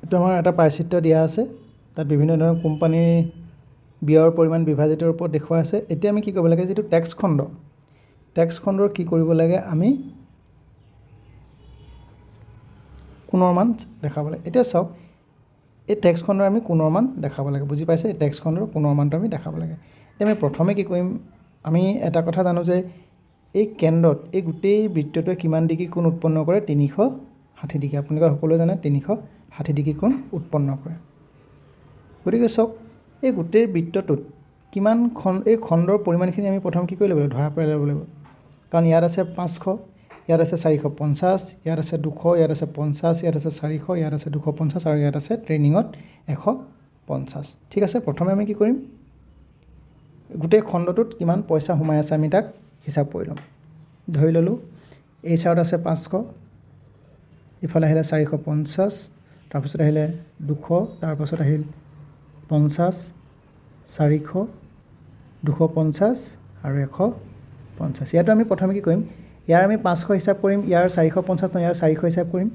এইটো আমাৰ এটা পাইচিত্ৰ দিয়া আছে তাত বিভিন্ন ধৰণৰ কোম্পানীৰ ব্যয়ৰ পৰিমাণ বিভাজিতৰ ওপৰত দেখুওৱা আছে এতিয়া আমি কি কৰিব লাগে যেটো টেক্স খণ্ডৰ কি কৰিব লাগে আমি কোণৰ মান দেখাব লাগে এতিয়া চাওক এই টেক্স খণ্ডৰ আমি কোণৰ মান দেখাব লাগে বুজি পাইছে এই টেক্স খণ্ডৰ কোণৰ মানটো আমি দেখাব লাগে এতিয়া আমি প্ৰথমে কি কৰিম আমি এটা কথা জানো যে এই কেন্দ্ৰত এই গোটেই বৃত্তটোৱে কিমান ডিগ্ৰী কোণ উৎপন্ন কৰে 360 ডিগ্ৰী আপোনালোকে সকলোৱে জানে 360 ডিগ্ৰী কোণ উৎপন্ন কৰে গতিকে চাওক এই গোটেই বৃত্তটোত কিমান এই খণ্ডৰ পৰিমাণখিনি আমি প্ৰথম কি কৰি ল'ব লাগিব ধৰা পেলাই ল'ব লাগিব কাৰণ ইয়াত আছে 500 ইয়াত আছে 450 ইয়াত আছে 200 ইয়াত আছে 50 ইয়াত আছে 400 ইয়াত আছে 250 আৰু ইয়াত আছে ট্ৰেইনিঙত 150 ঠিক আছে প্ৰথমে আমি কি কৰিম গোটেই খণ্ডটোত কিমান পইচা সোমাই আছে আমি তাক হিচাপ কৰি ল'ম ধৰি ললো এই চাউত আছে 500 ইফালে আহিলে 450 তাৰপিছত আহিলে 200 তাৰপিছত আহিল 50 400 250 আৰু 150 ইয়াতো আমি প্ৰথমে কি কৰিম ইয়াৰ আমি 500 হিচাপ কৰিম ইয়াৰ 450 নহয় ইয়াৰ 400 হিচাপ কৰিম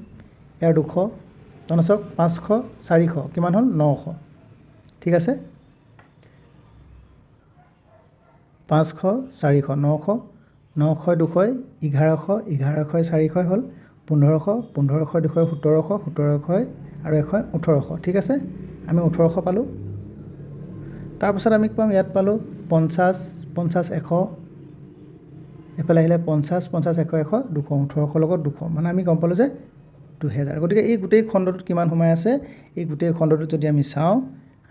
ইয়াৰ 200 তনচক 500 400 কিমান হ'ল 900 ঠিক আছে 500 400 900 900 200 1100 1100 400 হ'ল 1500 1500 200 1700 1700 আৰু 1800 ঠিক আছে আমি 1800 পালোঁ তাৰপিছত আমি পাম ইয়াত পালোঁ 50 50 100 এফালে আহিলে 50 50 100 100 200 1800 লগত 200 মানে আমি গম পালোঁ যে 2000 গতিকে এই গোটেই খণ্ডটোত কিমান সোমাই আছে এই গোটেই খণ্ডটোত যদি আমি চাওঁ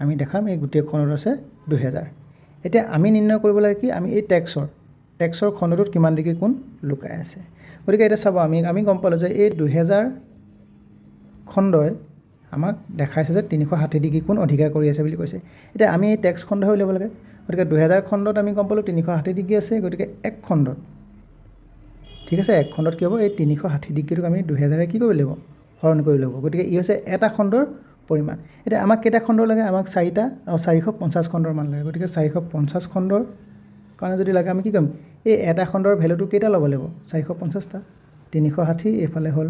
আমি দেখাম এই গোটেই খণ্ডত আছে 2000 এতিয়া আমি নিৰ্ণয় কৰিব লাগে কি আমি এই টেক্সৰ খণ্ডটোত কিমান ডিগ্ৰী কোণ লুকাই আছে গতিকে এটা চাব আমি গম পালোঁ যে এই 2000 খণ্ডই আমাক দেখাইছে যে 360 ডিগ্ৰী কোণ অধিকাৰ কৰি আছে বুলি কৈছে এতিয়া আমি এই টেক্স খণ্ড হৈ ল'ব লাগে গতিকে 2000 খণ্ডত আমি গম পালোঁ 360 ডিগ্ৰী আছে গতিকে এক খণ্ডত ঠিক আছে এক খণ্ডত কি হ'ব এই 360 ডিগ্ৰীটোক আমি 2000 কি কৰিব লাগিব হৰণ কৰি ল'ব গতিকে ই হৈছে এটা খণ্ডৰ পৰিমাণ এতিয়া আমাক কেইটা খণ্ড লাগে আমাক 4টা আৰু 450 খণ্ডৰ মান লাগে গতিকে 450 খণ্ডৰ কাৰণে যদি লাগে আমি কি কৰিম এই এটা খণ্ডৰ ভ্যালুটো কেইটা ল'ব লাগিব 450টা 360 এফালে হ'ল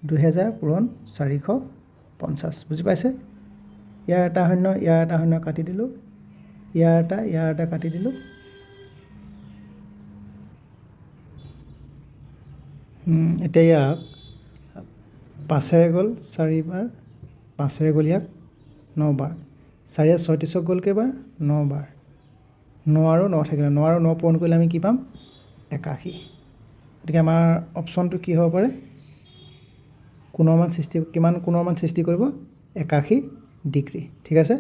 2000 পূৰণ 450 বুজি পাইছে ইয়াৰ এটা শূন্য কাটি দিলোঁ ইয়াৰ এটা কাটি দিলোঁ এতিয়া ইয়াক 5 গ'ল 4 বাৰ 5 গ'ল ইয়াক 9 বাৰ 4 36 গ'ল কেইবাৰ 9 বাৰ 9 আৰু 9 থাকিলে 9 আৰু 9 পূৰণ কৰিলে আমি কি পাম 81 গতিকে আমাৰ অপশ্যনটো কি হ'ব পাৰে কিমান কোণৰ মান সৃষ্টি কৰিব 81 ডিগ্ৰী ঠিক আছে